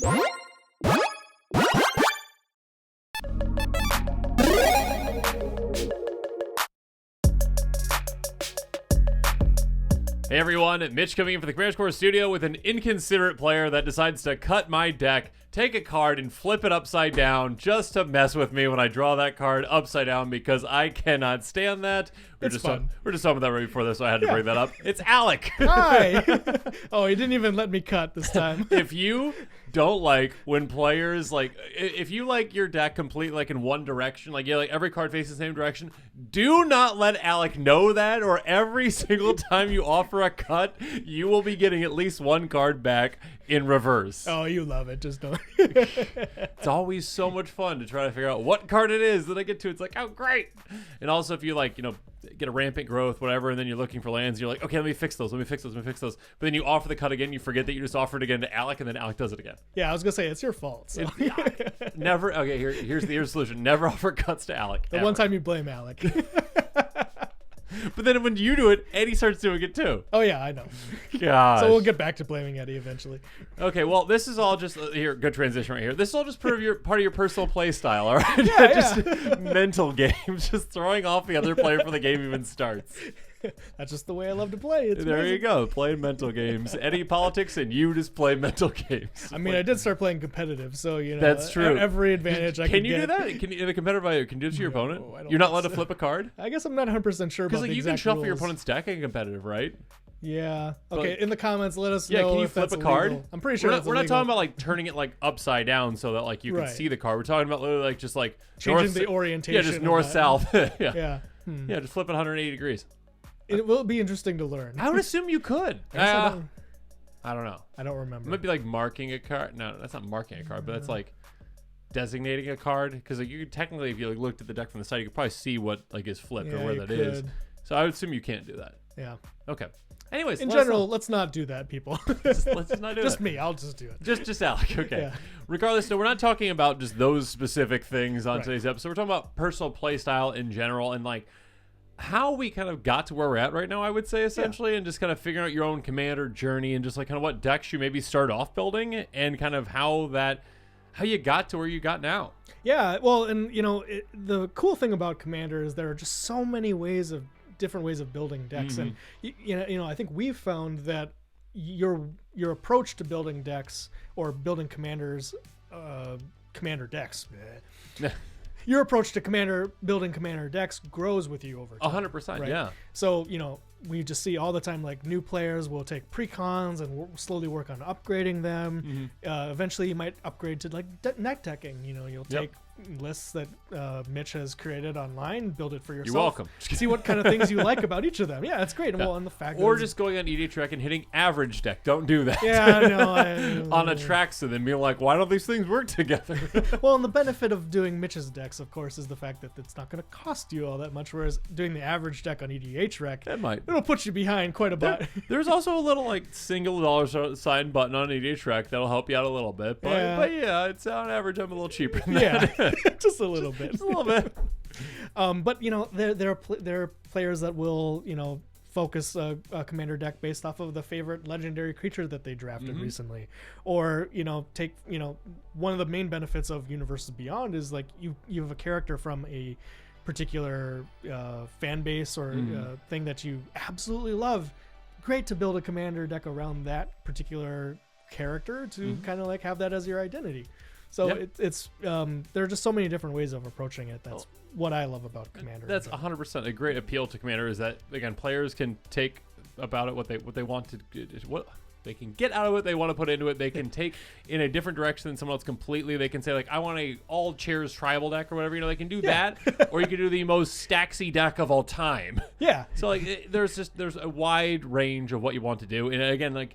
Hey everyone, Mitch coming in for the Commander Core studio with an inconsiderate player that decides to cut my deck, take a card, and flip it upside down just to mess with me when I draw that card upside down because I cannot stand that. We're just talking about that right before this, so I had to bring that up. It's Alek. Hi. Oh, he didn't even let me cut this time. If you don't like when players if you like your deck completely like in one direction, like every card faces the same direction, do not let Alek know that, or every single time you offer a cut, you will be getting at least one card back in reverse. Oh, you love it. Just don't. It's always so much fun to try to figure out what card it is that I get to. It's like, oh, great. And also if you get a rampant growth, whatever, and then you're looking for lands, you're like, okay, let me fix those. But then you offer the cut again, you forget that you just offered again to Alek, and then Alek does it again. Yeah, I was gonna say it's your fault. So. Never. Okay, here's the solution. Never offer cuts to Alek. The one time you blame Alek. But then when you do it, Eddie starts doing it too. Oh yeah, I know. God. So we'll get back to blaming Eddie eventually. Okay, well, this is all just here. Good transition right here. This is all just part of your personal play style. All right, just mental games, just throwing off the other player before the game even starts. That's just the way I love to play. It's there amazing. You go, playing mental games. Eddie politics, and you just play mental games. I mean, I did start playing competitive, so that's true. Every advantage I can you get. do that? Can you, in a competitive, can you do it to your opponent? You're not allowed to flip a card. I guess I'm not 100% sure about the you exact can shuffle rules. your opponent's deck in competitive, right? Yeah. Okay. In the comments, let us know. Can you if flip that's a card? illegal. I'm pretty sure we're not talking about turning it upside down so that you can see the card. We're talking about literally just changing the orientation. Yeah, just north south. Yeah. Yeah, just flip it 180 degrees. It will be interesting to learn. I would assume you could. I don't know. I don't remember. It might be marking a card. No, that's not marking a card, but that's designating a card. Because you could technically, if you looked at the deck from the side, you could probably see what is flipped or where that is. So I would assume you can't do that. Yeah. Okay. Anyways, in general, let's not do that, people. Let's just not do it. Just me. I'll just do it. Just Alek. Okay. Yeah. Regardless, no, we're not talking about just those specific things on today's episode. We're talking about personal play style in general and how we kind of got to where we're at right now, I would say, essentially, and just kind of figuring out your own commander journey and just kind of what decks you maybe start off building and kind of how you got to where you got now. Yeah, well, and the cool thing about commander is there are just so many different ways of building decks, and I think we've found that your approach to building decks or building commander decks. Your approach to building commander decks grows with you over time. 100%, right? Yeah. So, we just see all the time, new players will take precons and slowly work on upgrading them. Eventually, you might upgrade to net decking. You'll take lists that Mitch has created online, build it for yourself. You're welcome. See what kind of things you like about each of them. Yeah, it's great. Yeah. Well, and the fact or just going on EDH and hitting average deck. Don't do that. Yeah, no. On a Traxa, then being like, why don't these things work together? Well, and the benefit of doing Mitch's decks, of course, is the fact that it's not going to cost you all that much, whereas doing the average deck on EDH Rec, it'll put you behind quite a bit. There's also a little single dollar sign button on EDH Rec that'll help you out a little bit. But yeah, it's on average I'm a little cheaper than that. Just a little bit. Just a little bit. But there are players that will focus a commander deck based off of the favorite legendary creature that they drafted recently, or take one of the main benefits of Universes Beyond is you have a character from a particular fan base or thing that you absolutely love. Great to build a commander deck around that particular character to kind of have that as your identity. So it's there are just so many different ways of approaching it. That's what I love about Commander. That's 100% a great appeal to Commander is that, again, players can take about it what they want to, what they can get out of it, they want to put into it. They can take in a different direction than someone else completely. They can say I want a all chairs tribal deck or whatever. They can do that, or you can do the most Staxy deck of all time. Yeah. So there's a wide range of what you want to do, and again,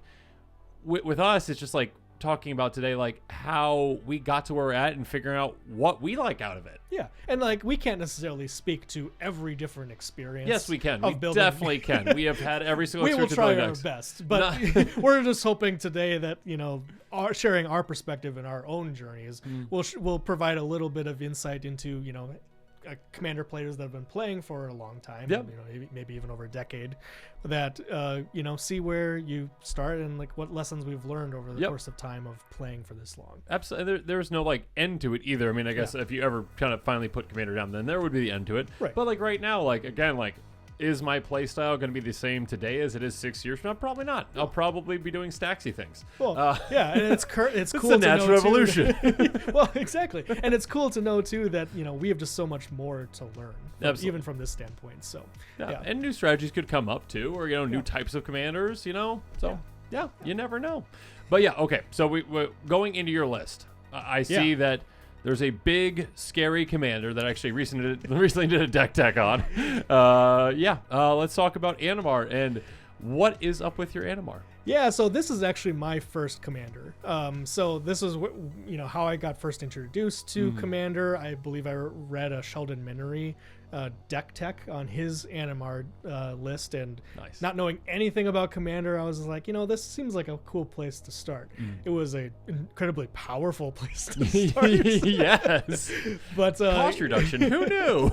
with us, it's just talking about today, how we got to where we're at and figuring out what we like out of it. Yeah, and we can't necessarily speak to every different experience. Yes, we can. We definitely can. We have had every single. We will try our best, but we're just hoping today that sharing our perspective and our own journeys will provide a little bit of insight into commander players that have been playing for a long time, Yep. maybe even over a decade, that see where you start and like what lessons we've learned over the Yep. course of time of playing for this long. Absolutely. There's no like end to it either. I mean, I guess if you ever kind of finally put commander down, then there would be the end to it. Right. But like right now, like again, like is my playstyle going to be the same today as it is 6 years from now? Probably not. I'll probably be doing staxy things. Well, yeah, and it's cool. It's to the natural know evolution. Well, exactly, and it's cool to know too that we have just so much more to learn, even from this standpoint. So yeah, and new strategies could come up too, or new types of commanders. So yeah, you never know. But yeah, okay. So we're going into your list. I see that. There's a big, scary commander that I actually recently did a deck tech on. Let's talk about Animar and what is up with your Animar. Yeah, so this is actually my first commander. So this is how I got first introduced to commander. I believe I read a Sheldon Minery deck tech on his Animar list, and not knowing anything about commander, I was like, this seems like a cool place to start. It was an incredibly powerful place to start. Yes, but cost reduction. Who knew?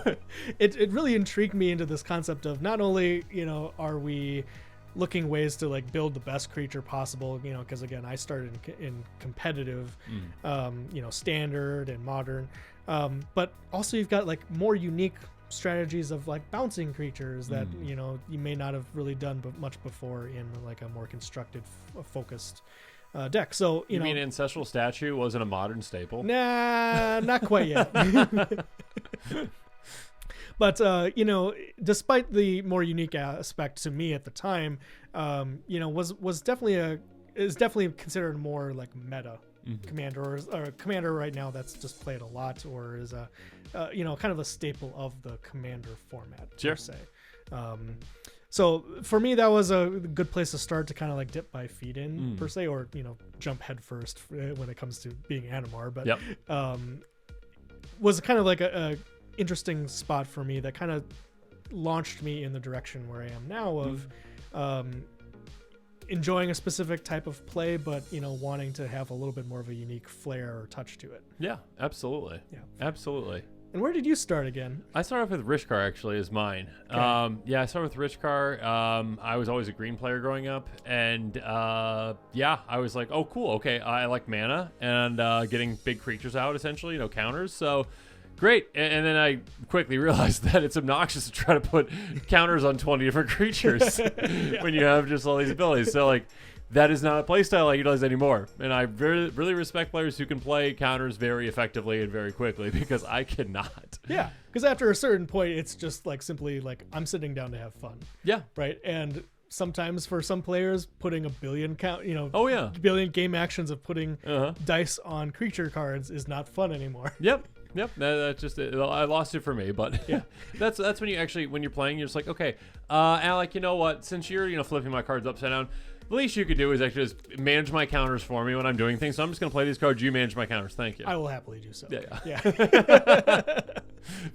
It really intrigued me into this concept of not only are we looking ways to like build the best creature possible, because again, I started in competitive, standard and modern, but also you've got like more unique strategies of like bouncing creatures that you may not have really done much before in like a more constructed, focused deck. So you mean Ancestral Statue wasn't a modern staple? Nah, not quite yet. But despite the more unique aspect to me at the time, was definitely considered more like meta commander, or a commander right now that's just played a lot, or is a kind of a staple of the commander format per se. So for me, that was a good place to start to kind of like dip my feet in per se, or jump head first when it comes to being Animar. But was kind of like a interesting spot for me that kind of launched me in the direction where I am now of enjoying a specific type of play, but wanting to have a little bit more of a unique flair or touch to it. Yeah, absolutely. Yeah, absolutely. And where did you start again? I started off with Rishkar, actually, is mine. Okay. I started with Rishkar. I was always a green player growing up, and I was like, oh, cool, okay, I like mana and getting big creatures out, essentially, counters, so great. And then I quickly realized that it's obnoxious to try to put counters on 20 different creatures when you have just all these abilities. So like that is not a playstyle I utilize anymore. And I really respect players who can play counters very effectively and very quickly, because I cannot. Yeah, because after a certain point, it's just like simply like I'm sitting down to have fun. Yeah. Right. And sometimes for some players, putting a billion billion game actions of putting dice on creature cards is not fun anymore. Yep, that's just it. I lost it for me, but yeah, that's when you actually, when you're playing, you're just like, okay, Alek, you know what? Since you're flipping my cards upside down, the least you could do is actually just manage my counters for me when I'm doing things. So I'm just gonna play these cards. You manage my counters. Thank you. I will happily do so. Yeah.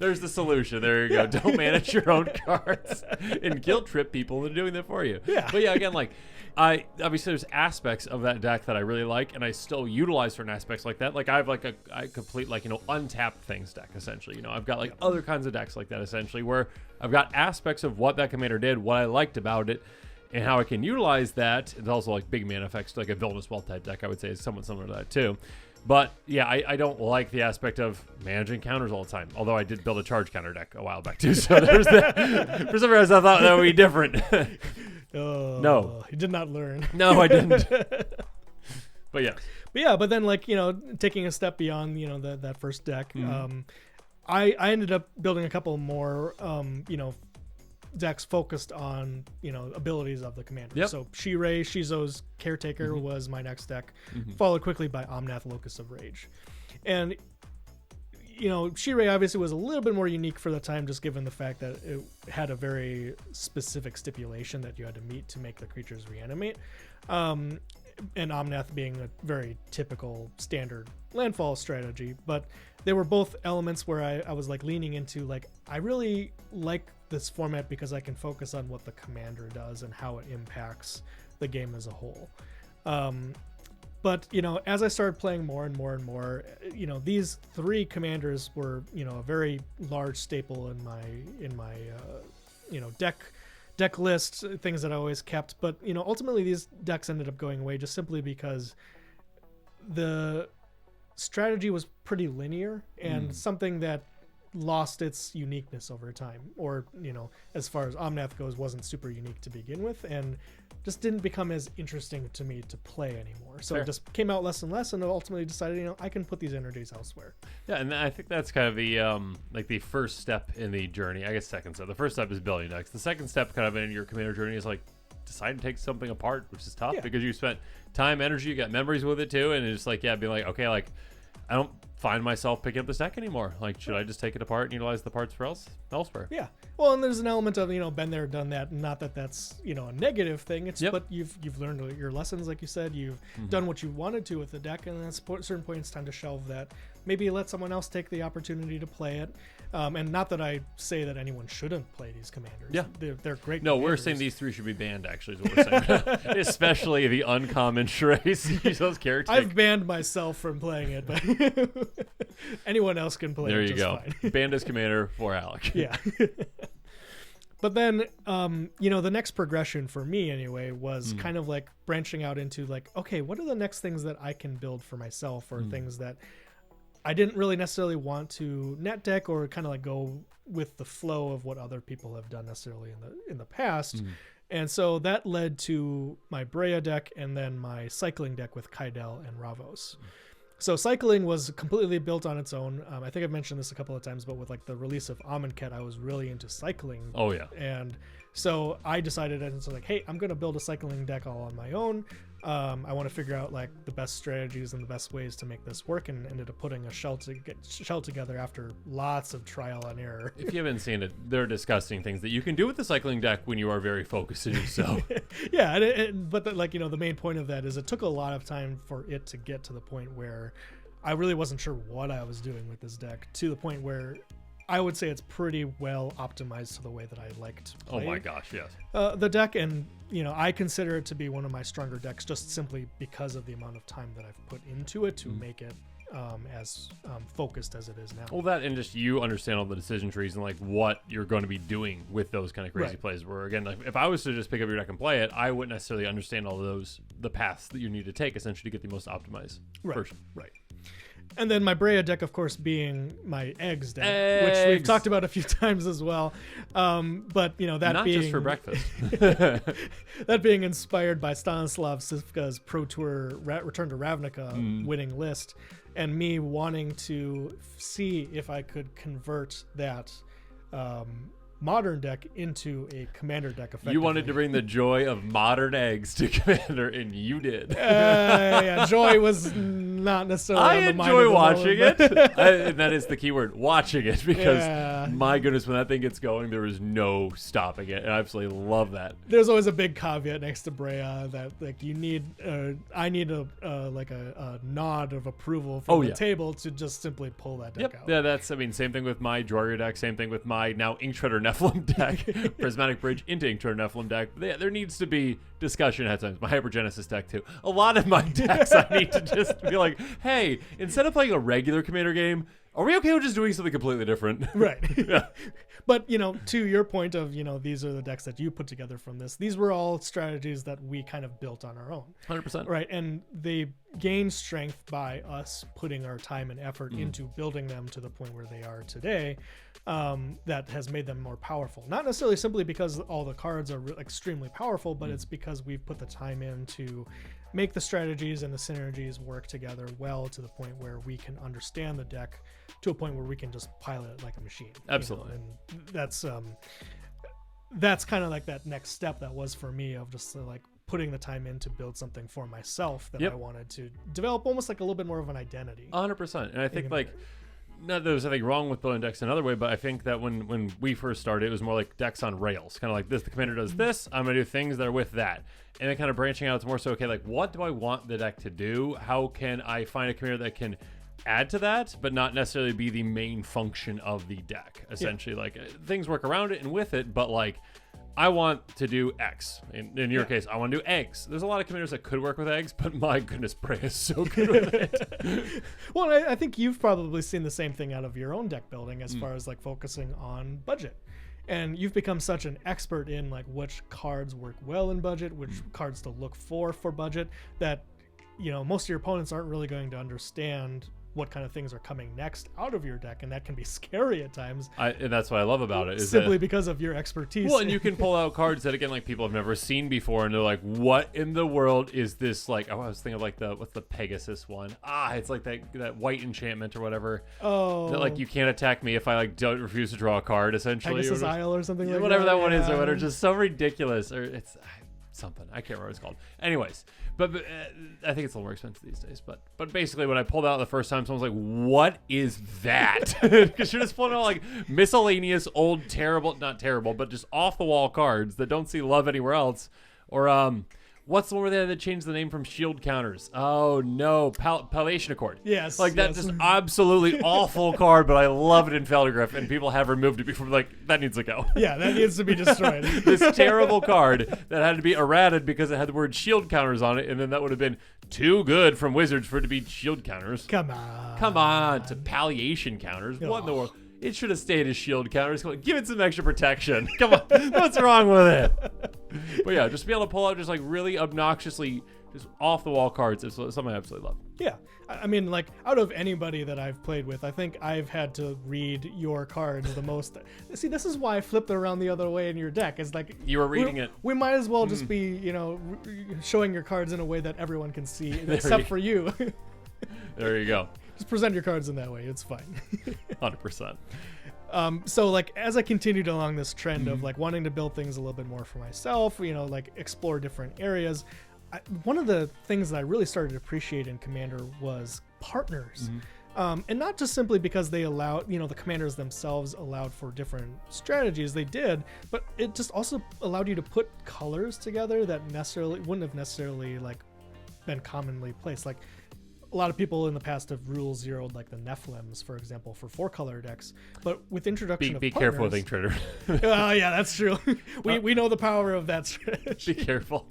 There's the solution. There you go. Don't manage your own cards and guilt trip people into doing that for you. Yeah. But yeah, again, like obviously there's aspects of that deck that I really like, and I still utilize certain aspects like that. Like I have like I complete like untapped things deck essentially. I've got like other kinds of decks like that essentially, where I've got aspects of what that commander did, what I liked about it, and how I can utilize that. It's also like big mana effects, like a Villainous Wealth type deck, I would say, is somewhat similar to that too. But yeah, I don't like the aspect of managing counters all the time. Although I did build a charge counter deck a while back too, so there's that. For some reason, I thought that would be different. No, you did not learn. No, I didn't. But yeah. But then like taking a step beyond that first deck, I ended up building a couple more decks focused on abilities of the commander. Yep. So Shirei Shizo's Caretaker was my next deck, followed quickly by Omnath Locus of Rage. And Shirei obviously was a little bit more unique for the time, just given the fact that it had a very specific stipulation that you had to meet to make the creatures reanimate. And Omnath being a very typical standard landfall strategy. But they were both elements where I was like leaning into like, I really like this format because I can focus on what the commander does and how it impacts the game as a whole. But, as I started playing more and more and more, these 3 commanders were, a very large staple in my deck list, things that I always kept. But, ultimately these decks ended up going away just simply because the strategy was pretty linear and something that lost its uniqueness over time, or as far as Omnath goes, wasn't super unique to begin with, and just didn't become as interesting to me to play anymore. So It just came out less and less, and ultimately decided I can put these energies elsewhere. Yeah, and I think that's kind of the the first step in the journey. I guess second step. The first step is building decks. The second step kind of in your commander journey is like decide to take something apart, which is tough because you spent time, energy, you got memories with it too, and it's like being like, okay, like I don't find myself picking up this deck anymore. Like, should I just take it apart and utilize the parts for elsewhere? Yeah. Well, and there's an element of been there, done that. Not that that's a negative thing. It's but you've learned your lessons, like you said. You've done what you wanted to with the deck, and at a certain point, it's time to shelve that. Maybe let someone else take the opportunity to play it. And not that I say that anyone shouldn't play these commanders. Yeah, they're great. No, commanders. we're saying these 3 should be banned. Actually, is what we're saying. Especially the uncommon trace. Those characters. I've banned myself from playing it, but anyone else can play there it. There you go. Fine. Banned as commander for Alek. Yeah. But then, the next progression for me anyway was kind of like branching out into like, okay, what are the next things that I can build for myself, or things that I didn't really necessarily want to net deck or kind of like go with the flow of what other people have done necessarily in the past. And so that led to my Breya deck and then my cycling deck with Kaidel and Ravos. So cycling was completely built on its own. I think I've mentioned this a couple of times, but with like the release of Amonkhet, I was really into cycling. Oh yeah. And so I decided, and so like, hey, I'm going to build a cycling deck all on my own. I want to figure out like the best strategies and the best ways to make this work, and ended up putting a shell together after lots of trial and error. If you haven't seen it, there are disgusting things that you can do with the cycling deck when you are very focused in yourself. Yeah, but the main point of that is it took a lot of time for it to get to the point where I really wasn't sure what I was doing with this deck, to the point where I would say it's pretty well optimized to the way that I like to play. Oh my gosh, yes. The deck, and I consider it to be one of my stronger decks, just simply because of the amount of time that I've put into it to make it as focused as it is now. Well, that, and just you understand all the decision trees and like what you're going to be doing with those kind of crazy plays. Where again, like if I was to just pick up your deck and play it, I wouldn't necessarily understand all of the paths that you need to take essentially to get the most optimized version. Right. And then my Breya deck, of course, being my eggs deck, which we've talked about a few times as well. But that not being just for breakfast. That being inspired by Stanislav Savfk's Pro Tour Return to Ravnica winning list, and me wanting to see if I could convert that modern deck into a commander deck effectively. You wanted to bring the joy of modern eggs to commander, and you did. Yeah, joy was not necessarily on the mind of the enjoy watching moment. it. And that is the key word, watching it, because my goodness, when that thing gets going, there is no stopping it. And I absolutely love that. There's always a big caveat next to Breya that like you need, I need a nod of approval from the table to just simply pull that deck out. Yeah, same thing with my Jorger deck, same thing with my now Ink Shredder Nephilim deck, Prismatic Bridge into Ink Shredder Nephilim deck. There needs to be discussion at times. My Hypergenesis deck too. A lot of my decks I need to just be like, hey, instead of playing a regular commander game, are we okay with just doing something completely different? Right. Yeah. But, to your point of, these are the decks that you put together from this. These were all strategies that we kind of built on our own. 100%. Right. And they gain strength by us putting our time and effort into building them to the point where they are today. That has made them more powerful. Not necessarily simply because all the cards are extremely powerful, but it's because we've put the time in to make the strategies and the synergies work together well to the point where we can understand the deck to a point where we can just pilot it like a machine. Absolutely. And that's kind of like that next step that was for me of just like putting the time in to build something for myself that I wanted to develop almost like a little bit more of an identity. 100%. And I think like, not that there's anything wrong with building decks another way, but I think that when we first started, it was more like decks on rails. Kind of like this, the commander does this, I'm going to do things that are with that. And then kind of branching out, it's more so, okay, like what do I want the deck to do? How can I find a commander that can add to that, but not necessarily be the main function of the deck? Essentially, like things work around it and with it, but like I want to do X. In your case, I want to do eggs. There's a lot of commanders that could work with eggs, but my goodness, Bray is so good with it. Well, I think you've probably seen the same thing out of your own deck building as far as like focusing on budget. And you've become such an expert in like which cards work well in budget, which cards to look for budget, that most of your opponents aren't really going to understand what kind of things are coming next out of your deck, and that can be scary at times. And that's what I love about it. Is simply because of your expertise. Well, and you can pull out cards that, again, like people have never seen before, and they're like, what in the world is this? Like, I was thinking of like what's the Pegasus one? It's like that white enchantment or whatever. Oh. That, like, you can't attack me if I like don't refuse to draw a card, essentially. Pegasus Isle or something like that. Whatever that one is, or whatever. Just so ridiculous. Or it's something. I can't remember what it's called. Anyways. But I think it's a little more expensive these days. But basically, when I pulled out the first time, someone was like, what is that? Because you're just pulling out like miscellaneous, old, terrible, not terrible, but just off-the-wall cards that don't see love anywhere else. Or what's the one where they had to change the name from shield counters? Oh, no. Palliation Accord. Yes. Like, that's just absolutely awful card, but I love it in Feldergriff, and people have removed it before. Like, that needs to go. Yeah, that needs to be destroyed. This terrible card that had to be errated because it had the word shield counters on it, and then that would have been too good from Wizards for it to be shield counters. Come on. Come on, to palliation counters. What in the world? It should have stayed as shield counters. Come on, give it some extra protection. Come on. What's wrong with it? But yeah, just be able to pull out just like really obnoxiously just off the wall cards is something I absolutely love. Yeah. I mean, like, out of anybody that I've played with, I think I've had to read your cards the most. See, this is why I flipped it around the other way in your deck. It's like you were reading it. We might as well just be, showing your cards in a way that everyone can see, except for you. There you go. Just present your cards in that way. It's fine. 100%. So like as I continued along this trend of like wanting to build things a little bit more for myself, like explore different areas, one of the things that I really started to appreciate in Commander was partners. And not just simply because they allowed, the commanders themselves allowed for different strategies, they did, but it just also allowed you to put colors together that wouldn't have necessarily like been commonly placed. Like a lot of people in the past have rule zeroed like the Nephilims, for example, for 4-color decks. But with introduction of be partners, careful with Ink Trader. Yeah, that's true. We know the power of that strategy. Be careful.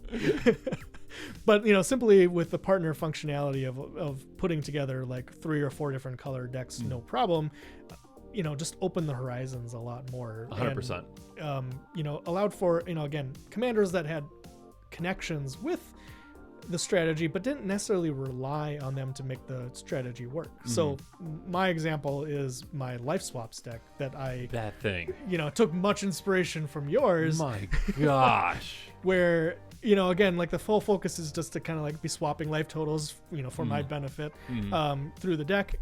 But simply with the partner functionality of putting together like 3 or 4 different color decks, no problem. Just open the horizons a lot more. 100%. And, allowed for again commanders that had connections with the strategy, but didn't necessarily rely on them to make the strategy work. So my example is my Life Swaps deck that thing. Took much inspiration from yours. My gosh. Where, again, like the full focus is just to kind of like be swapping life totals, for my benefit through the deck.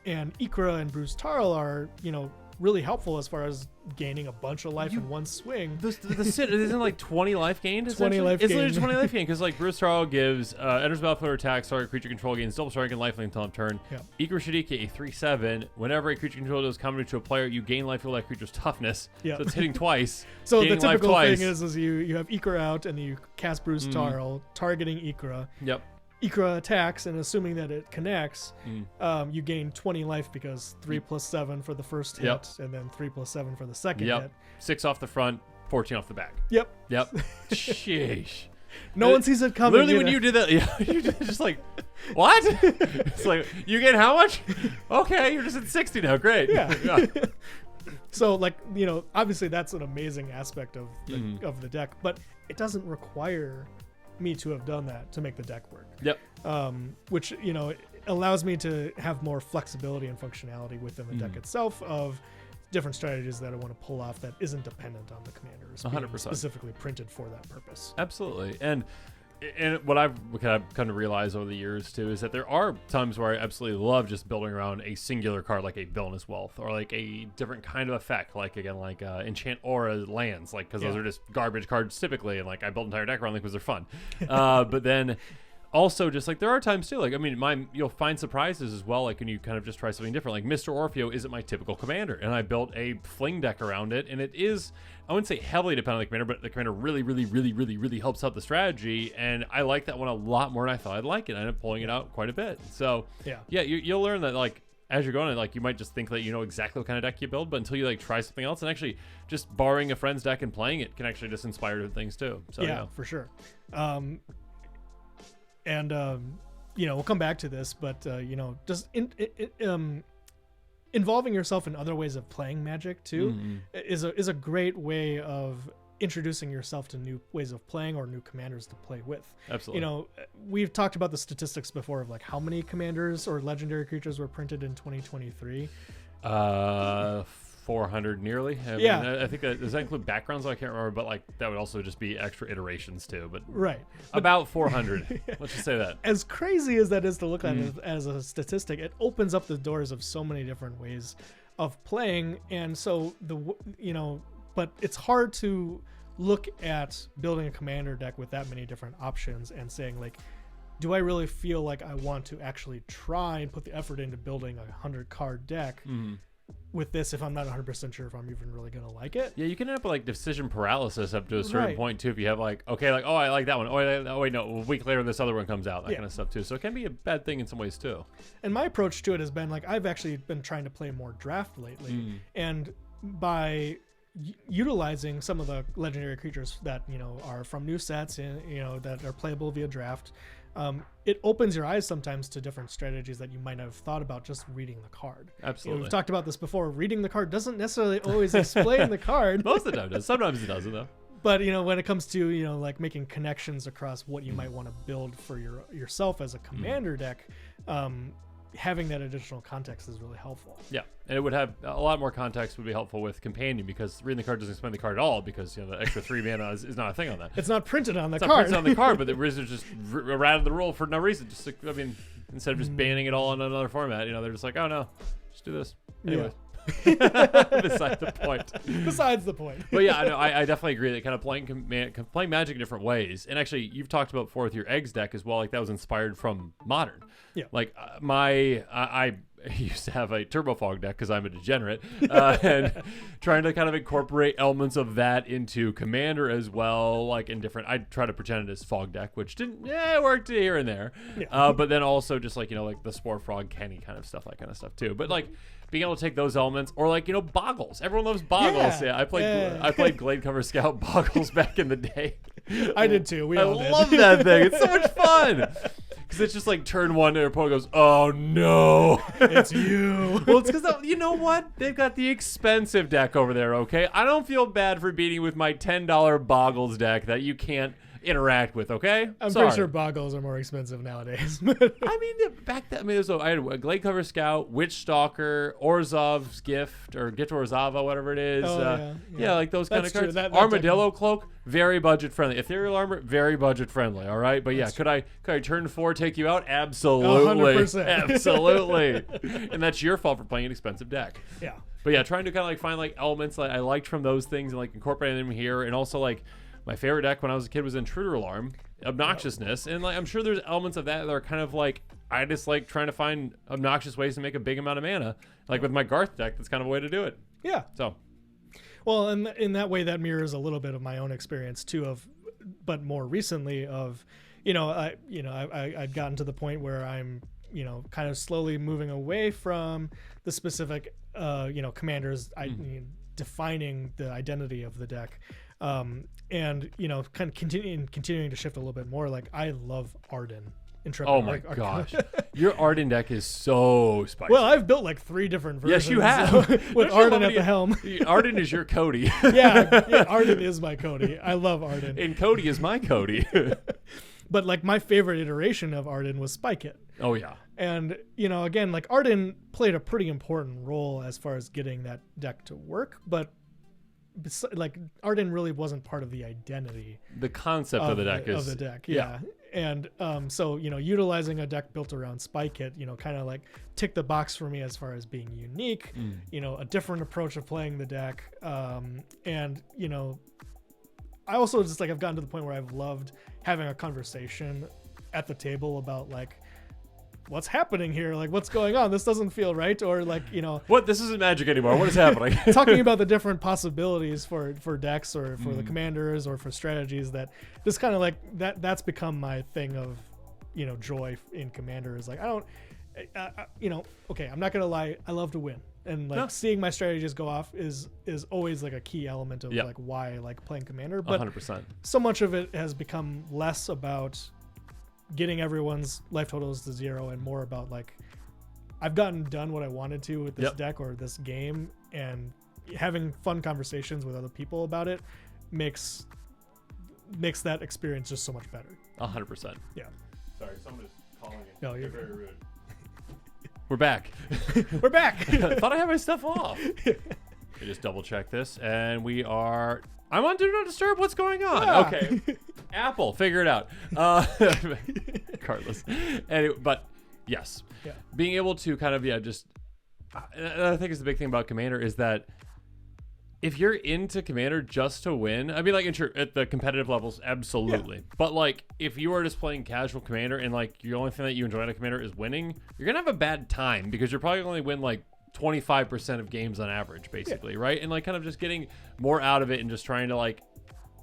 And Ikra and Bruce Tarl are, really helpful as far as gaining a bunch of life in one swing. The sit isn't like 20 life gained. 20 life it's gain. literally 20 life gain because like Bruce Tarl gives enters the battlefield or attacks, target creature control gains double strike and lifelink until end turn. Yeah. Ikra Shadiki, a 3/7. Whenever a creature control does combat to a player, you gain life equal that creature's toughness. Yeah. So it's hitting twice. So the gaining life typical twice. thing is you have Ikra out and you cast Bruce Tarl targeting Ikra. Yep. Ikra attacks, and assuming that it connects, you gain 20 life because 3 + 7 for the first hit, and then 3 + 7 for the second hit. 6 off the front, 14 off the back. Yep. Sheesh. No one sees it coming. Literally, when you did that, you just like, what? It's like, you get how much? Okay, you're just at 60 now. Great. Yeah. So, like, obviously that's an amazing aspect of the deck, but it doesn't require me to have done that to make the deck work. Yep. Which it allows me to have more flexibility and functionality within the deck itself of different strategies that I want to pull off that isn't dependent on the commanders 100%. specifically printed for that purpose. Absolutely. And what I've kind of come to realize over the years too is that there are times where I absolutely love just building around a singular card like a Villainous Wealth or like a different kind of effect, like again like Enchant Aura lands, like because those are just garbage cards typically, and like I built an entire deck around them because they're fun. But then also just like there are times too, like I mean you'll find surprises as well, like when you kind of just try something different. Like Mr. Orfeo isn't my typical commander, and I built a fling deck around it, and it is, I wouldn't say heavily dependent on the commander, but the commander really helps out the strategy, and I like that one a lot more than I thought I'd like it. I ended up pulling it out quite a bit. So yeah, you'll learn that like as you're going, like you might just think that you know exactly what kind of deck you build, but until you like try something else, and actually just borrowing a friend's deck and playing it can actually just inspire different things too. So yeah, for sure. We'll come back to this, but just involving yourself in other ways of playing Magic too is a great way of introducing yourself to new ways of playing or new commanders to play with. Absolutely. We've talked about the statistics before of like how many commanders or legendary creatures were printed in 2023. 400 nearly. I mean, I think does that include backgrounds? I can't remember, but like that would also just be extra iterations too. But about 400. Let's just say that. As crazy as that is to look at it as a statistic, it opens up the doors of so many different ways of playing, and so but it's hard to look at building a commander deck with that many different options and saying like, do I really feel like I want to actually try and put the effort into building a 100 card deck with this if I'm not 100% sure if I'm even really going to like it? Yeah, you can end up with like decision paralysis up to a certain point too if you have like, okay, like, oh, I like that one. Oh, wait, no, a week later this other one comes out, that kind of stuff too. So it can be a bad thing in some ways too. And my approach to it has been like, I've actually been trying to play more draft lately, and by utilizing some of the legendary creatures that are from new sets and that are playable via draft, it opens your eyes sometimes to different strategies that you might not have thought about just reading the card. Absolutely. We've talked about this before. Reading the card doesn't necessarily always explain the card. Most of the time it does. Sometimes it doesn't though. But when it comes to like making connections across what you might want to build for yourself as a commander deck, having that additional context is really helpful. Yeah, and it would have a lot more context would be helpful with Companion, because reading the card doesn't explain the card at all, because the extra 3 mana is not a thing on that. It's not printed on the it's card. Not printed on the card, but the Wizards just ratted the rule for no reason. Just like, instead of just banning it all in another format, they're just like, oh no, just do this anyway. Besides the point. But yeah, I definitely agree that kind of playing Magic in different ways. And actually, you've talked about before with your Eggs deck as well. Like that was inspired from Modern. Yeah. Like I used to have a Turbo Fog deck because I'm a degenerate, and trying to kind of incorporate elements of that into Commander as well. Like in different, I try to pretend it is Fog deck, which didn't, it worked here and there. Yeah. But then also just like like the Spore Frog Kenny kind of stuff, that kind of stuff too. But like being able to take those elements, or like Boggles. Everyone loves Boggles. Yeah, I played Gladecover Scout Boggles back in the day. I did too. I love that thing. It's so much fun. Because it's just like turn one and your opponent goes, oh no. It's you. Well, it's because, you know what? They've got the expensive deck over there, okay? I don't feel bad for beating with my $10 Boggles deck that you can't interact with, okay? I'm pretty sure Boggles are more expensive nowadays. I had a Gladecover Scout, Witch Stalker, Orzhov's Gift, or Gift Orzhova, whatever it is. Yeah, like those kind of cards. That Armadillo Cloak, very budget friendly. Ethereal Armor, very budget friendly, all right? But yeah, could I turn 4 take you out? Absolutely. 100%. Absolutely. And that's your fault for playing an expensive deck. Yeah. But yeah, trying to kind of like find like elements that I liked from those things and like incorporating them here, and also like my favorite deck when I was a kid was Intruder Alarm, Obnoxiousness, and like I'm sure there's elements of that are kind of like I just like trying to find obnoxious ways to make a big amount of mana. Like with my Garth deck, that's kind of a way to do it. Yeah. So, well, and in that way, that mirrors a little bit of my own experience too. But more recently, I've gotten to the point where I'm kind of slowly moving away from the specific commanders, defining the identity of the deck. And kind of continuing to shift a little bit more. Like I love Arden. Intrepid. Oh my gosh, your Arden deck is so spicy. Well, I've built like 3 different versions. Yes, you have. With Arden at the helm. Arden is your Cody. yeah, Arden is my Cody. I love Arden. And Cody is my Cody. But like my favorite iteration of Arden was Spike It. Oh yeah. And again, like Arden played a pretty important role as far as getting that deck to work, but like Arden really wasn't part of the identity. The concept of the deck is of the deck, yeah. And so utilizing a deck built around Spike It, kind of like tick the box for me as far as being unique. A different approach of playing the deck, and I also just like I've gotten to the point where I've loved having a conversation at the table about like what's happening here, like what's going on, this doesn't feel right, or like what, this isn't Magic anymore, what is happening. Talking about the different possibilities for decks or for the commanders or for strategies, that just kind of like that's become my thing of joy in Commander, is like I don't okay, I'm not gonna lie, I love to win, and like seeing my strategies go off is always like a key element of like why I like playing Commander. But 100%. so much of it has become less about getting everyone's life totals to 0 and more about like I've gotten done what I wanted to with this deck or this game, and having fun conversations with other people about it makes that experience just so much better. 100%. Yeah. Sorry, someone is calling it. No, you're very rude. We're back. We're back. I thought I had my stuff off. Let me just double check this, and we are. I'm on Do Not Disturb. What's going on? Yeah. Okay. Apple, figure it out. Regardless. Anyway, but yes, being able to kind of just. I think is the big thing about Commander is that if you're into Commander just to win, I mean, like, at the competitive levels, absolutely. Yeah. But, like, if you are just playing casual Commander and, like, the only thing that you enjoy in a Commander is winning, you're going to have a bad time because you're probably going to win, like, 25% of games on average, basically, right? And, like, kind of just getting more out of it and just trying to, like,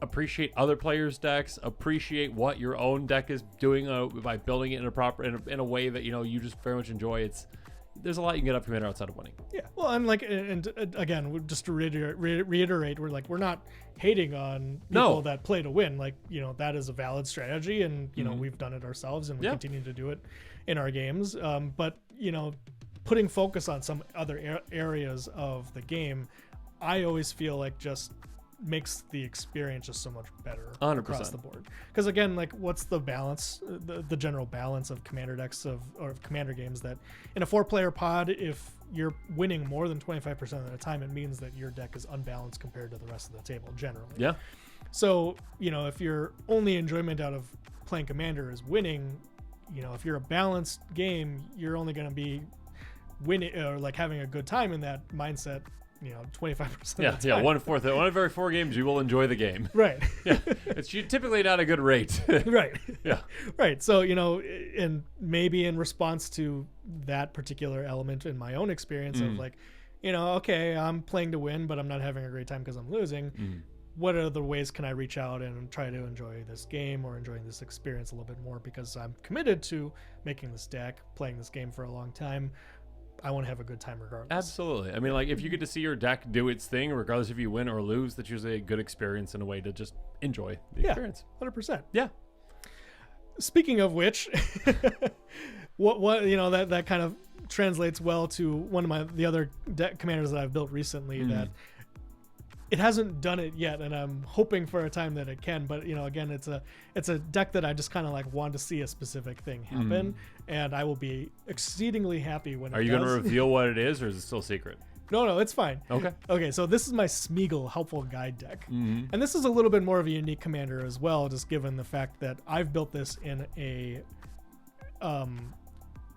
appreciate other players' decks, appreciate what your own deck is doing by building it in a way that, you just very much enjoy. There's a lot you can get up Commander outside of winning. Yeah. Well, and like, and again, just to reiterate, we're not hating on people that play to win. Like, that is a valid strategy, and we've done it ourselves, and we continue to do it in our games. But putting focus on some other areas of the game, I always feel like just makes the experience just so much better 100%. Across the board. Because again, like, what's the balance, the general balance of Commander decks or Commander games, that in a 4-player pod, if you're winning more than 25% of the time, it means that your deck is unbalanced compared to the rest of the table generally. Yeah. So, if your only enjoyment out of playing Commander is winning, if you're a balanced game, you're only going to be winning or like having a good time in that mindset 25% of the time. Yeah, 1/4. One of every 4 games, you will enjoy the game. Right. Yeah. It's typically not a good rate. Right. Yeah. Right. So, and maybe in response to that particular element in my own experience of like, okay, I'm playing to win, but I'm not having a great time because I'm losing. What other ways can I reach out and try to enjoy this game or enjoying this experience a little bit more, because I'm committed to making this deck, playing this game for a long time. I want to have a good time regardless. Absolutely. I mean, like, if you get to see your deck do its thing, regardless if you win or lose, that's usually a good experience and a way to just enjoy the experience. 100%. Yeah. Speaking of which, what that kind of translates well to one of the other deck commanders that I've built recently that it hasn't done it yet, and I'm hoping for a time that it can. But again, it's a deck that I just kind of like want to see a specific thing happen, and I will be exceedingly happy when. Are you going to reveal what it is, or is it still secret? No, it's fine. Okay. Okay, so this is my Smeagol Helpful Guide deck, and this is a little bit more of a unique commander as well, just given the fact that I've built this in a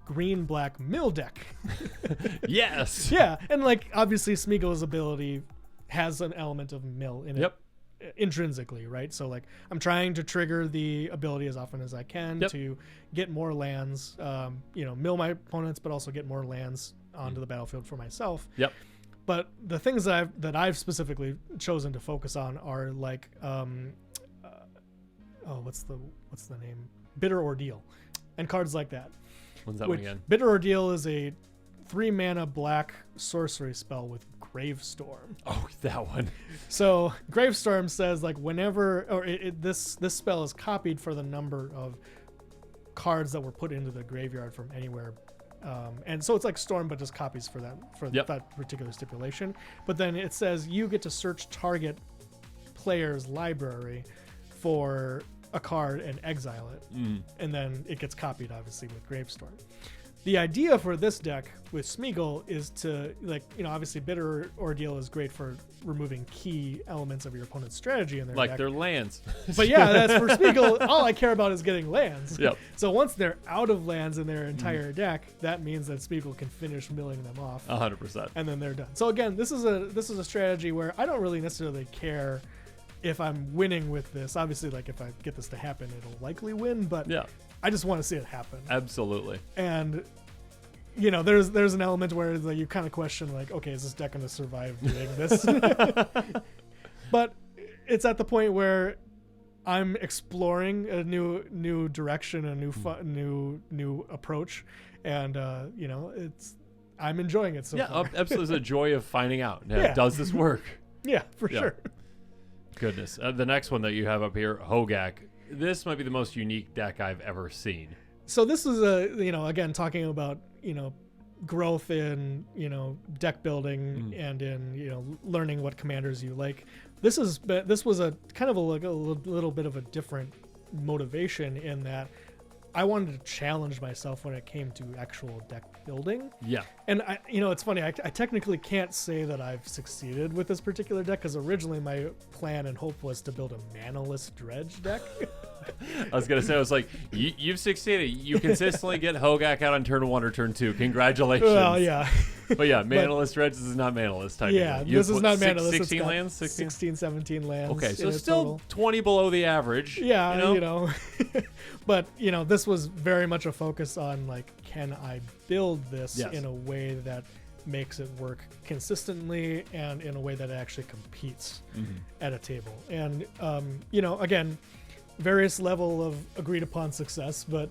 green-black mill deck. Yes. Yeah, and like obviously Smeagol's ability has an element of mill in it intrinsically, right? So like I'm trying to trigger the ability as often as I can to get more lands, mill my opponents, but also get more lands onto the battlefield for myself. Yep. But the things that I've specifically chosen to focus on are like, what's the name? Bitter Ordeal, and cards like that. What's that one again? Bitter Ordeal is a 3-mana black sorcery spell with Gravestorm. Oh, that one. So Gravestorm says like whenever, or this spell is copied for the number of cards that were put into the graveyard from anywhere, and so it's like Storm, but just copies for that particular stipulation. But then it says you get to search target player's library for a card and exile it, and then it gets copied obviously with Gravestorm. The idea for this deck with Smeagol is to, like, obviously Bitter Ordeal is great for removing key elements of your opponent's strategy in their deck. Like their lands. But yeah, that's for Smeagol. All I care about is getting lands. Yep. So once they're out of lands in their entire deck, that means that Smeagol can finish milling them off. 100%. And then they're done. So again, this is a strategy where I don't really necessarily care if I'm winning with this. Obviously, like, if I get this to happen, it'll likely win, but I just want to see it happen. Absolutely. And there's an element where like, you kind of question, like, okay, is this deck going to survive doing this? But it's at the point where I'm exploring a new direction, a new approach, and I'm enjoying it so far. Absolutely. It's a joy of finding out. Now, does this work? Yeah, for sure. Goodness. The next one that you have up here, Hogak. This might be the most unique deck I've ever seen. So this is again, talking about, growth in, deck building and in, learning what commanders you like. This was a kind of a little bit of a different motivation in that I wanted to challenge myself when it came to actual deck building. Yeah. And it's funny. I technically can't say that I've succeeded with this particular deck because originally my plan and hope was to build a manaless dredge deck. I was gonna say, I was like, you've succeeded. You consistently get Hogak out on turn 1 or turn 2. Congratulations. Well, yeah. But yeah, manaless dredge. This is not manaless type. Yeah, this is not manaless. 16 lands. 16, 17 lands. Okay, so still 20 below the average. Yeah, But this was very much a focus on like, can I build this in a way that makes it work consistently and in a way that it actually competes at a table. And again, various level of agreed upon success, but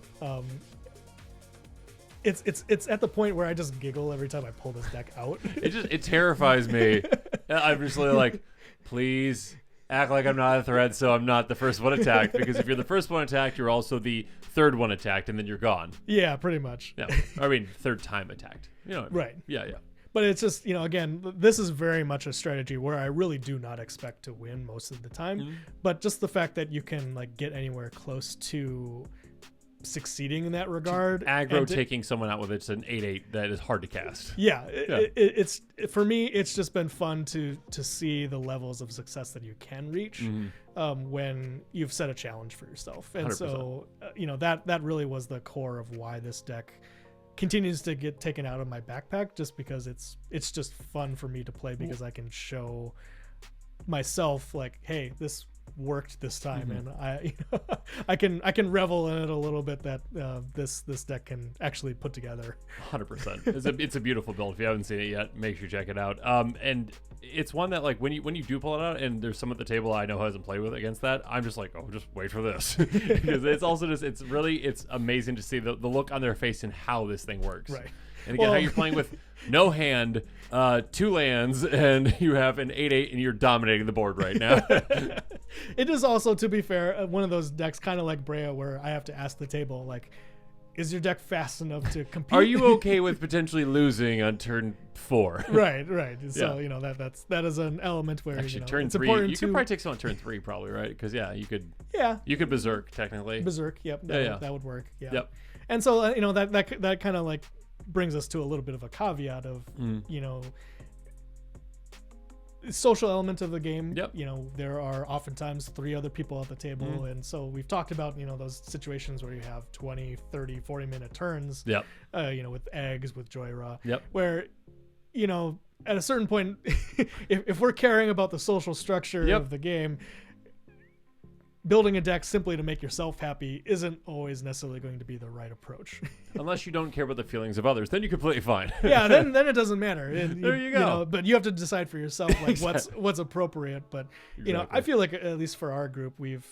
it's at the point where I just giggle every time I pull this deck out. It terrifies me. I'm just like, please act like I'm not a threat, so I'm not the first one attacked. Because if you're the first one attacked, you're also the third one attacked, and then you're gone. Yeah, pretty much. Yeah, I mean third time attacked. Right. Yeah. But it's just, again, this is very much a strategy where I really do not expect to win most of the time. But just the fact that you can like get anywhere close to succeeding in that regard. Aggro taking someone out with it's an 8/8 that is hard to cast. Yeah, it's for me, it's just been fun to see the levels of success that you can reach when you've set a challenge for yourself. And 100%. So, that really was the core of why this deck continues to get taken out of my backpack, just because it's just fun for me to play because I can show myself like, hey, this worked this time, and I can revel in it a little bit that this deck can actually put together. 100%. It's a beautiful build. If you haven't seen it yet, make sure you check it out. And it's one that like when you do pull it out and there's some at the table I know who hasn't played with against that, I'm just like, oh, just wait for this. Because it's also just it's amazing to see the look on their face and how this thing works. Right. And again, how you're playing with no hand, 2 lands, and you have an 8/8, and you're dominating the board right now. It is also, to be fair, one of those decks kind of like Brea where I have to ask the table, like, is your deck fast enough to compete? Are you okay with potentially losing on turn 4? Right. So that is an element where actually turn it's 3. important you could probably take someone on turn 3, probably, right? Because you could berserk technically. Berserk, yep. That would work. Yeah. Yep. And so that kind of like brings us to a little bit of a caveat of social element of the game. Yep. There are oftentimes 3 other people at the table, and so we've talked about those situations where you have 20, 30, 40-minute turns. Yep. With eggs, with Joyra. Yep. Where at a certain point, if we're caring about the social structure of the game, building a deck simply to make yourself happy isn't always necessarily going to be the right approach. Unless you don't care about the feelings of others, then you're completely fine. Yeah, then it doesn't matter. And there you go. But you have to decide for yourself like Exactly. what's appropriate. But I feel like at least for our group, we've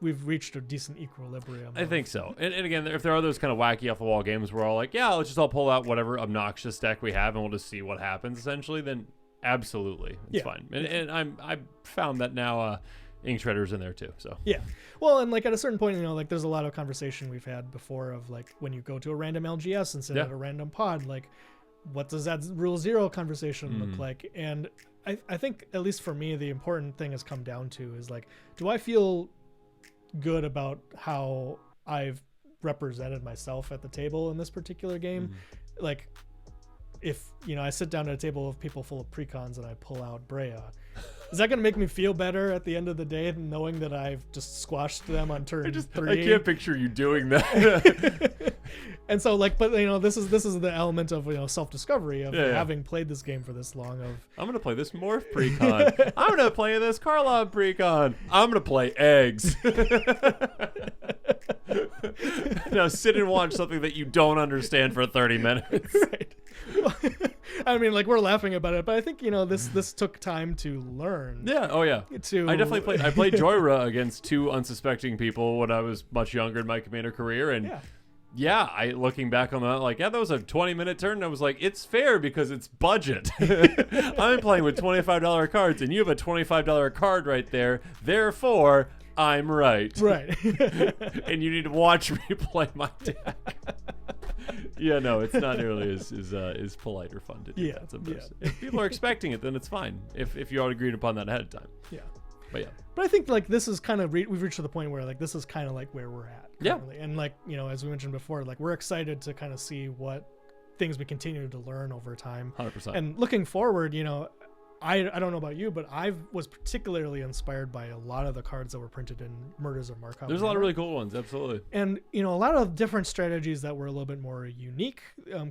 reached a decent equilibrium. I think so. And again, if there are those kind of wacky off the wall games where we're all like, yeah, let's just all pull out whatever obnoxious deck we have and we'll just see what happens essentially, then absolutely it's fine. And I found that now Ink Shredder's in there too. So yeah. Well, and like at a certain point, like there's a lot of conversation we've had before of like when you go to a random LGS instead of a random pod, like what does that rule 0 conversation look like? And I think at least for me, the important thing has come down to is like, do I feel good about how I've represented myself at the table in this particular game? Like if I sit down at a table of people full of precons and I pull out Brea, is that going to make me feel better at the end of the day knowing that I've just squashed them on turn 3? I can't picture you doing that. And so like, but this is the element of self-discovery of having played this game for this long. Of I'm going to play this Morph Precon. I'm going to play this Karlov Precon. I'm going to play eggs. Now sit and watch something that you don't understand for 30 minutes. Right. I mean, like we're laughing about it, but I think this took time to learn. Yeah. Oh yeah. I definitely played. I played Joyra against 2 unsuspecting people when I was much younger in my commander career, and Yeah, looking back on that, like, yeah, that was a 20-minute turn. And I was like, it's fair because it's budget. I'm playing with $25 cards, and you have a $25 card right there. Therefore, I'm right. Right. And you need to watch me play my deck. Yeah, no, it's not nearly as polite or fun to do that sometimes. If people are expecting it, then it's fine. If you all agreed upon that ahead of time. Yeah. But yeah. But I think like this is kind of we've reached to the point where like this is kind of like where we're at currently. And like, you know, as we mentioned before, like we're excited to kind of see what things we continue to learn over time. 100%. And looking forward, you know, I don't know about you, but I was particularly inspired by a lot of the cards that were printed in Murders of Markov. There's a lot of really cool ones, absolutely. And, you know, a lot of different strategies that were a little bit more unique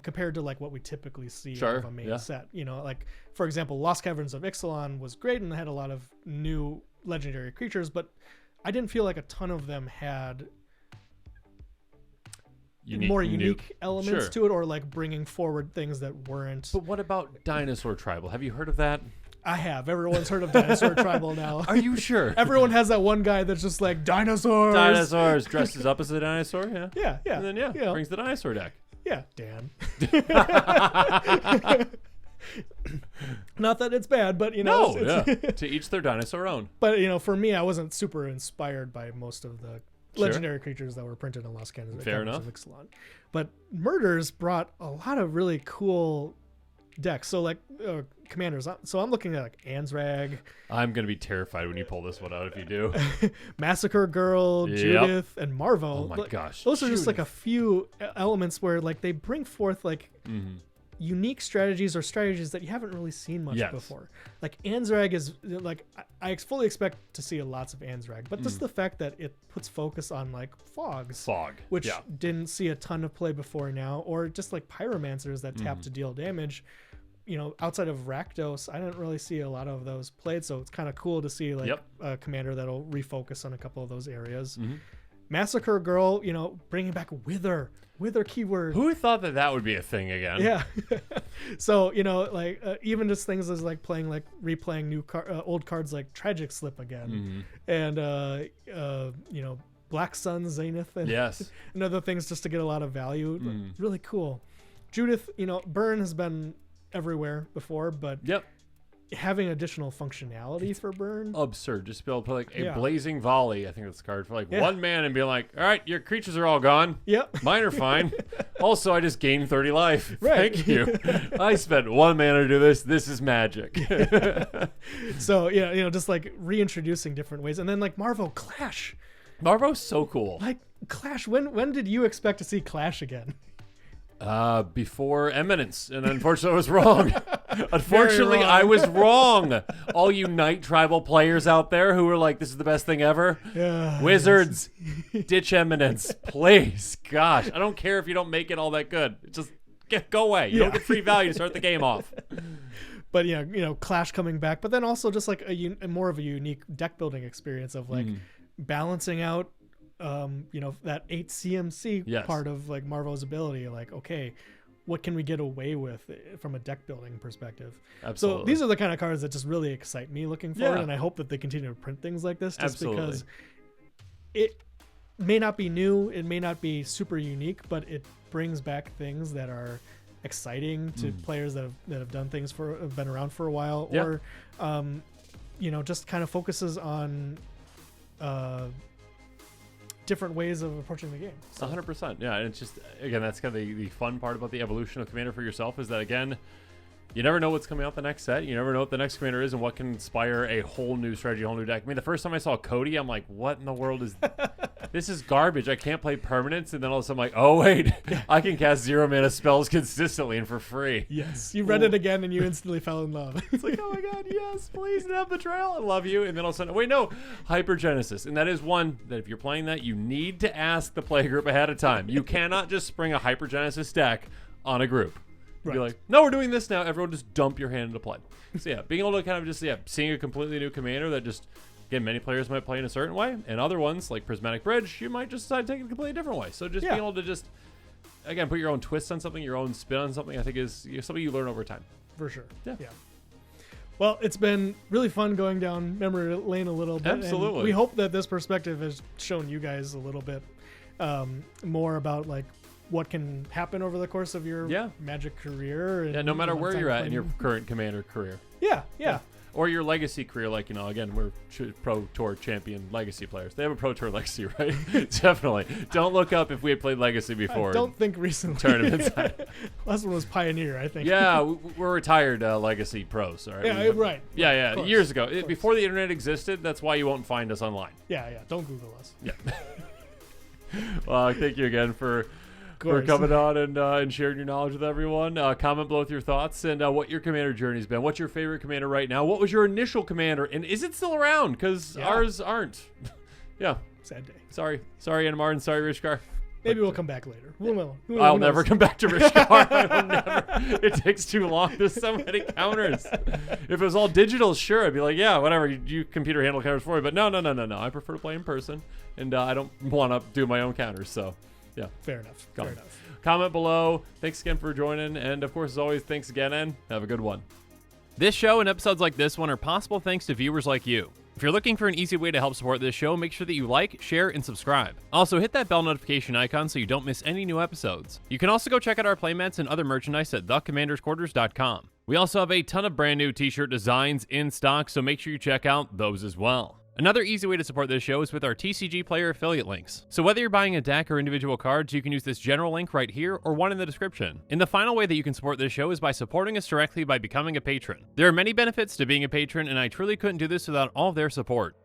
compared to like what we typically see out of a main set. You know, like, for example, Lost Caverns of Ixalan was great and had a lot of new legendary creatures, but I didn't feel like a ton of them had more unique elements to it, or like bringing forward things that weren't. But what about Dinosaur Tribal? Have you heard of that? I have. Everyone's heard of Dinosaur Tribal now. Are you sure? Everyone has that one guy that's just like dinosaurs. Dinosaurs dresses up as a dinosaur. Yeah. Yeah. Yeah. And then you know, brings the dinosaur deck. Yeah, Dan. Not that it's bad, but you know, to each their dinosaur own. But you know, for me, I wasn't super inspired by most of the legendary creatures that were printed in Lost Caverns of Ixalan. But Murders brought a lot of really cool decks. So like commanders. So I'm looking at like Anzrag. I'm gonna be terrified when you pull this one out if you do. Massacre Girl, Judith, and Marvo. Oh my gosh, those are just like a few elements where like they bring forth like unique strategies or strategies that you haven't really seen much before. Like Anzrag is like I fully expect to see lots of Anzrag, but just the fact that it puts focus on like fog, which didn't see a ton of play before now, or just like pyromancers that tap to deal damage. You know, outside of Rakdos, I didn't really see a lot of those played, so it's kind of cool to see like a commander that'll refocus on a couple of those areas. Massacre Girl, you know, bringing back Wither keyword. Who thought that would be a thing again? Yeah. So, you know, like even just things as like replaying new old cards like Tragic Slip again, and you know, Black Sun Zenith and other things just to get a lot of value. Really cool. Judith, you know, Burn has been everywhere before, but having additional functionality for Burn, absurd. Just be able to play like a Blazing Volley, I think that's the card, for like 1 man and be like, all right, your creatures are all gone. Mine are fine. Also, I just gained 30 life. Thank you. I spent 1 mana to do this. This is magic. So yeah, you know, just like reintroducing different ways. And then like Marvo Clash. Marvo's so cool. Like Clash, when did you expect to see Clash again? Before Eminence, and unfortunately I was wrong. Unfortunately, I was wrong. All you Night Tribal players out there who were like, this is the best thing ever. Wizards, ditch Eminence, please. Gosh, I don't care if you don't make it all that good. Just go away. You don't get free value to start the game off. But yeah, you know, Clash coming back, but then also just like a more of a unique deck building experience of like balancing out you know, that 8 CMC part of like Marvo's ability. Like, okay, what can we get away with from a deck building perspective? Absolutely. So these are the kind of cards that just really excite me looking forward, and I hope that they continue to print things like this, just because it may not be new, it may not be super unique, but it brings back things that are exciting to players that have done things have been around for a while, or you know, just kind of focuses on different ways of approaching the game. 100%. Yeah, and it's just, again, that's kind of the fun part about the evolution of Commander for yourself, is that, again, you never know what's coming out the next set. You never know what the next commander is and what can inspire a whole new strategy, a whole new deck. I mean, the first time I saw Cody, I'm like, what in the world is this? Is garbage. I can't play permanents. And then all of a sudden I'm like, oh, wait, I can cast 0 mana spells consistently and for free. Yes. You read it again and you instantly fell in love. It's like, oh my God, yes, please have betrayal. I love you. And then all of a sudden, wait, no, Hypergenesis. And that is one that if you're playing that, you need to ask the playgroup ahead of time. You cannot just spring a Hypergenesis deck on a group. Right. Be like, no, we're doing this now. Everyone just dump your hand into play. So yeah, being able to kind of just, seeing a completely new commander that just, again, many players might play in a certain way, and other ones, like Prismatic Bridge, you might just decide to take it a completely different way. So just being able to just, again, put your own twist on something, your own spin on something, I think is something you learn over time. For sure. Yeah. Well, it's been really fun going down memory lane a little bit. Absolutely. And we hope that this perspective has shown you guys a little bit more about like what can happen over the course of your Magic career. And, Yeah, no matter where you're at in your current Commander career. Yeah. Or your Legacy career, like, again, we're Pro Tour champion Legacy players. They have a Pro Tour Legacy, right? Definitely. Don't look up if we had played Legacy before. I don't think recently. Tournaments. Last one was Pioneer, I think. Yeah, we're retired Legacy pros, all right? Yeah, right. Yeah, years ago. Before the internet existed, that's why you won't find us online. Yeah, don't Google us. Yeah. Well, thank you again for coming on and sharing your knowledge with everyone. Comment below with your thoughts and what your Commander journey's been. What's your favorite Commander right now? What was your initial Commander? And is it still around? Because ours aren't. Yeah. Sad day. Sorry, Anna Martin. Sorry, Rishkar. Maybe we'll come back later. I'll never come back to Rishkar. I will never. It takes too long. There's so many counters. If it was all digital, sure, I'd be like, yeah, whatever. You computer handle counters for me. But no. I prefer to play in person, and I don't want to do my own counters. So, yeah. Fair enough. Comment below. Thanks again for joining, and of course, as always, thanks again, and have a good one. This show and episodes like this one are possible thanks to viewers like you. If you're looking for an easy way to help support this show, make sure that you like, share, and subscribe. Also, hit that bell notification icon so you don't miss any new episodes. You can also go check out our playmats and other merchandise at thecommandersquarters.com. We also have a ton of brand new t-shirt designs in stock, so make sure you check out those as well. Another easy way to support this show is with our TCG Player affiliate links. So whether you're buying a deck or individual cards, you can use this general link right here or one in the description. And the final way that you can support this show is by supporting us directly by becoming a patron. There are many benefits to being a patron, and I truly couldn't do this without all of their support.